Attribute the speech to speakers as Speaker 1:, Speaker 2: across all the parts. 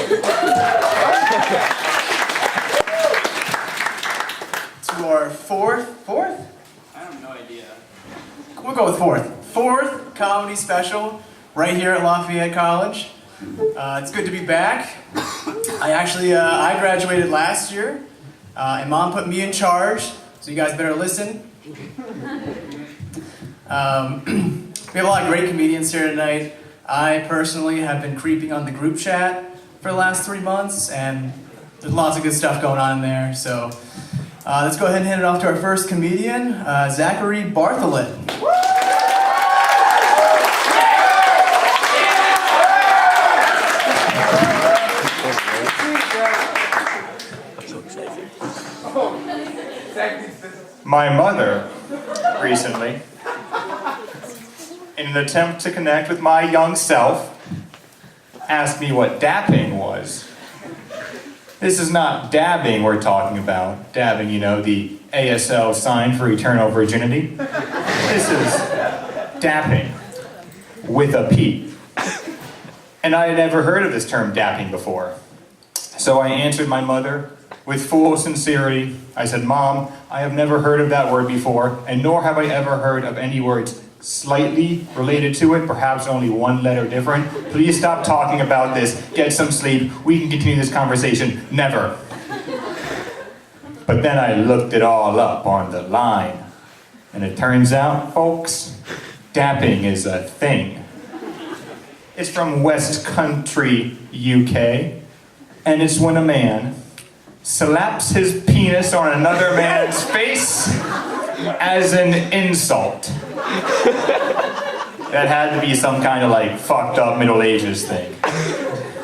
Speaker 1: To our fourth?
Speaker 2: I have no idea.
Speaker 1: We'll go with fourth comedy special right here at Lafayette College. It's good to be back. I graduated last year, and Mom put me in charge, so you guys better listen. We have a lot of great comedians here tonight. I personally have been creeping on the group chat for the last 3 months, and there's lots of good stuff going on in there. So let's go ahead and hand it off to our first comedian, Zachary Bartholet.
Speaker 3: My mother, recently, in an attempt to connect with my young self, asked me what dapping was. This is not dabbing we're talking about. Dabbing, you know, the ASL sign for eternal virginity. This is dapping, with a P. And I had never heard of this term dapping before. So I answered my mother with full sincerity. I said, "Mom, I have never heard of that word before, and nor have I ever heard of any words slightly related to it, perhaps only one letter different. Please stop talking about this. Get some sleep. We can continue this conversation. Never." But then I looked it all up on the line, and it turns out, folks, dapping is a thing. It's from West Country, UK, and it's when a man slaps his penis on another man's face as an insult. That had to be some kind of like fucked up Middle Ages thing.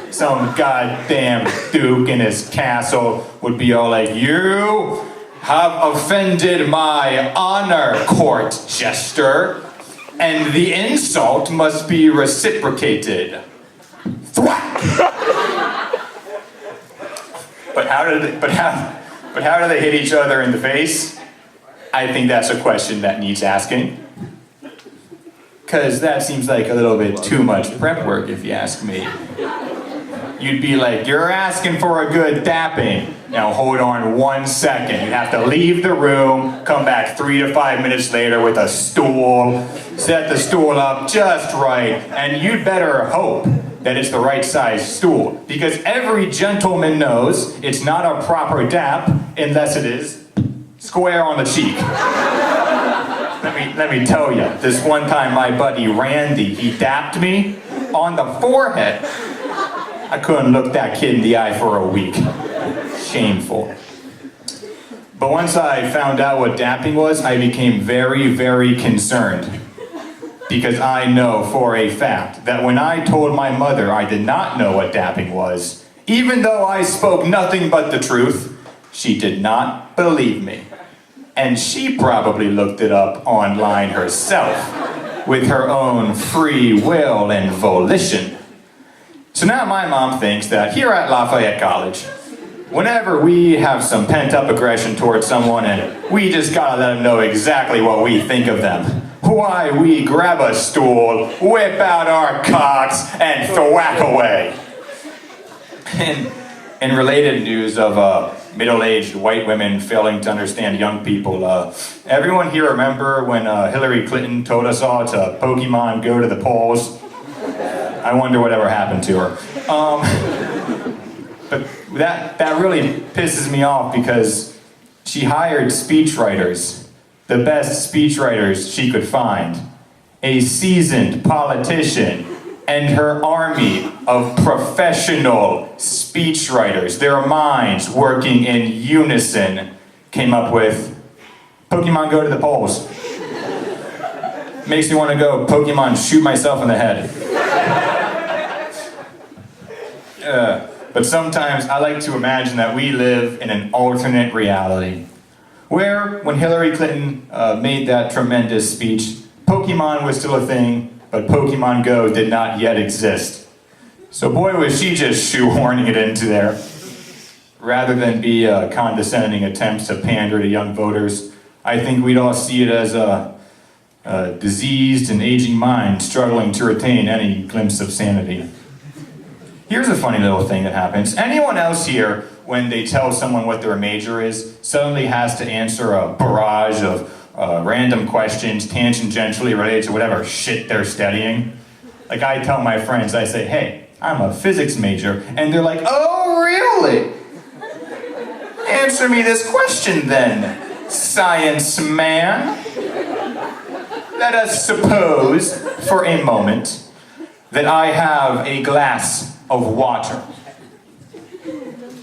Speaker 3: Some goddamn duke in his castle would be all like, "You have offended my honor, court jester, and the insult must be reciprocated." Thwack! But how do they hit each other in the face? I think that's a question that needs asking. Because that seems like a little bit too much prep work, if you ask me. You'd be like, "You're asking for a good dapping. Now hold on 1 second. You have to leave the room, come back 3 to 5 minutes later with a stool, set the stool up just right, and you'd better hope that it's the right size stool. Because every gentleman knows it's not a proper dap unless it is square on the cheek." Let me tell you, this one time my buddy Randy, he dapped me on the forehead. I couldn't look that kid in the eye for a week. Shameful. But once I found out what dapping was, I became very, very concerned. Because I know for a fact that when I told my mother I did not know what dapping was, even though I spoke nothing but the truth, she did not believe me. And she probably looked it up online herself with her own free will and volition. So now my mom thinks that here at Lafayette College, whenever we have some pent-up aggression towards someone and we just gotta let them know exactly what we think of them, why, we grab a stool, whip out our cocks, and thwack away. And in related news of middle-aged white women failing to understand young people, everyone here remember when Hillary Clinton told us all to Pokemon go to the polls? I wonder whatever happened to her. But that really pisses me off because she hired speechwriters, the best speechwriters she could find, a seasoned politician, and her army of professional speechwriters, their minds working in unison, came up with Pokemon go to the polls. Makes me want to go Pokemon shoot myself in the head. But sometimes I like to imagine that we live in an alternate reality, where when Hillary Clinton made that tremendous speech, Pokemon was still a thing, but Pokemon Go did not yet exist. So boy, was she just shoehorning it into there. Rather than be condescending attempts to pander to young voters, I think we'd all see it as a diseased and aging mind struggling to retain any glimpse of sanity. Here's a funny little thing that happens. Anyone else here, when they tell someone what their major is, suddenly has to answer a barrage of random questions tangentially related to whatever shit they're studying? Like I tell my friends, I say, hey, I'm a physics major, and they're like, oh, really? Answer me this question then, science man. Let us suppose, for a moment, that I have a glass of water.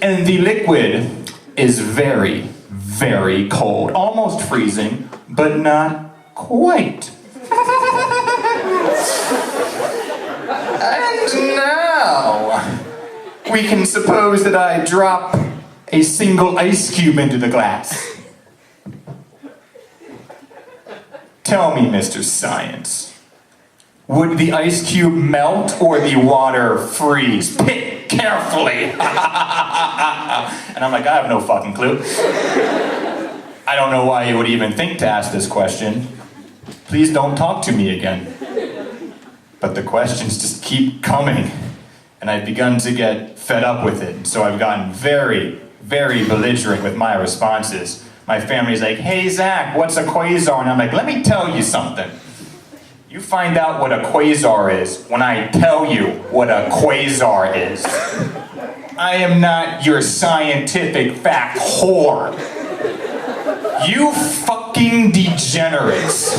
Speaker 3: And the liquid is very, very cold. Almost freezing, but not quite. And now, we can suppose that I drop a single ice cube into the glass. Tell me, Mr. Science, would the ice cube melt or the water freeze? Pick carefully. And I'm like, I have no fucking clue. I don't know why you would even think to ask this question. Please don't talk to me again. But the questions just keep coming. And I've begun to get fed up with it. So I've gotten very, very belligerent with my responses. My family's like, hey Zach, what's a quasar? And I'm like, let me tell you something. You find out what a quasar is when I tell you what a quasar is. I am not your scientific fact whore. You fucking degenerates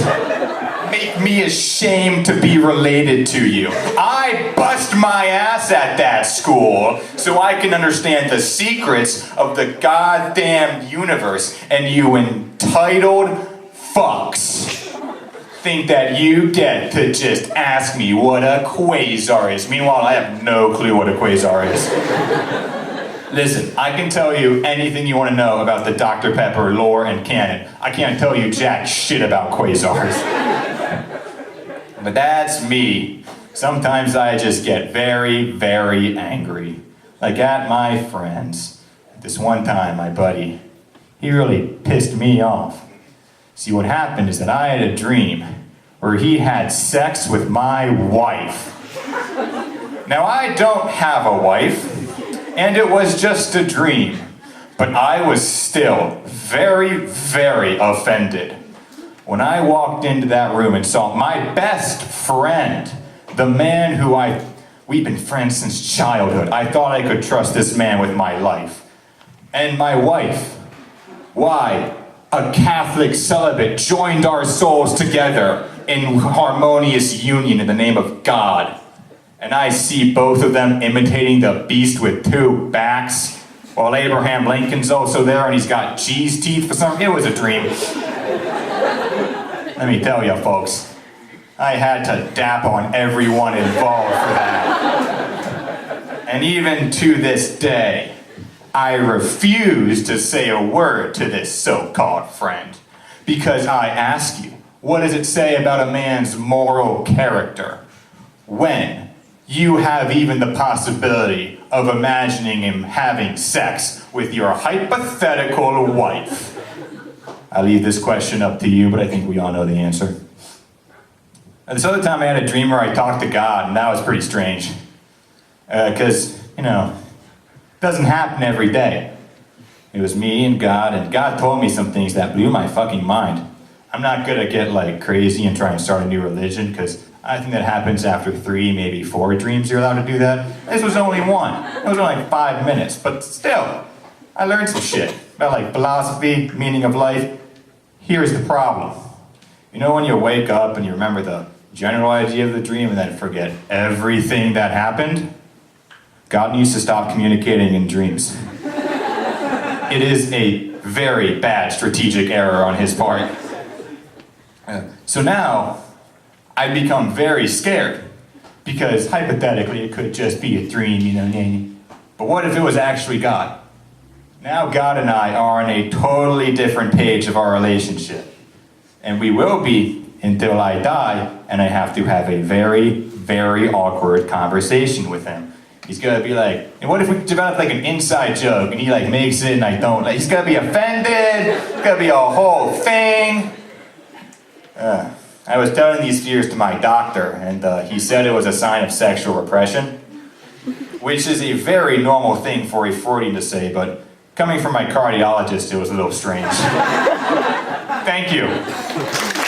Speaker 3: make me ashamed to be related to you. I bust my ass at that school so I can understand the secrets of the goddamn universe, and you entitled fucks think that you get to just ask me what a quasar is. Meanwhile, I have no clue what a quasar is. Listen, I can tell you anything you want to know about the Dr. Pepper lore and canon. I can't tell you jack shit about quasars. But that's me. Sometimes I just get very, very angry. Like at my friends. This one time, my buddy, he really pissed me off. See, what happened is that I had a dream where he had sex with my wife. Now, I don't have a wife, and it was just a dream, but I was still very, very offended when I walked into that room and saw my best friend, the man who we've been friends since childhood. I thought I could trust this man with my life. And my wife, why? A Catholic celibate joined our souls together in harmonious union in the name of God. And I see both of them imitating the beast with two backs, while Abraham Lincoln's also there and he's got cheese teeth for some. It was a dream. Let me tell you, folks, I had to dap on everyone involved for that. And even to this day, I refuse to say a word to this so-called friend, because I ask you, what does it say about a man's moral character when you have even the possibility of imagining him having sex with your hypothetical wife? I leave this question up to you, but I think we all know the answer. This other time I had a dream where I talked to God, and that was pretty strange. Because, it doesn't happen every day. It was me and God told me some things that blew my fucking mind. I'm not gonna get crazy and try and start a new religion, because I think that happens after 3, maybe 4 dreams you're allowed to do that. This was only one. It was only 5 minutes, but still, I learned some shit about philosophy, meaning of life. Here's the problem. When you wake up and you remember the general idea of the dream and then forget everything that happened? God needs to stop communicating in dreams. It is a very bad strategic error on his part. So now, I become very scared, because hypothetically it could just be a dream, But what if it was actually God? Now God and I are on a totally different page of our relationship. And we will be until I die, and I have to have a very, very awkward conversation with him. He's gonna be like, and what if we develop an inside joke, and he makes it and I don't? He's gonna be offended, it's gonna be a whole thing. I was telling these fears to my doctor, and he said it was a sign of sexual repression. which is a very normal thing for a Freudian to say, but coming from my cardiologist, it was a little strange. Thank you.